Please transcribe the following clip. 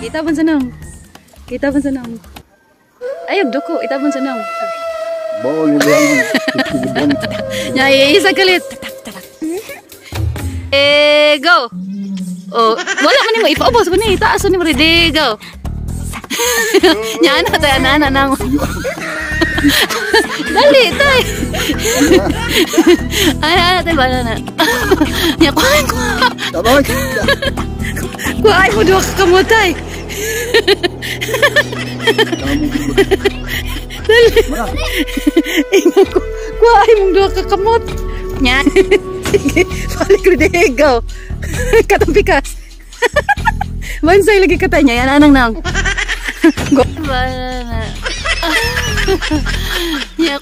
Itabon sa nang. Itabon sa nang. Ayog doko, itabon sa nang. Bawal yung Ya, isa kalit. Go. Oh, wala man mo ipaubos ko ni taas ni ready go. Nya ana tayo ana nang. Dali tay. Ana tayo banana. Nya kuan ko. Tabawag. Kuan mo duha ka kamotay. Dali. Ingat ko. Kuan mo duha ka kamot. Nya. Sige, balik ready go. Katampikas. Bansay lagi katanya yan anang nang. Go. Banana. Ya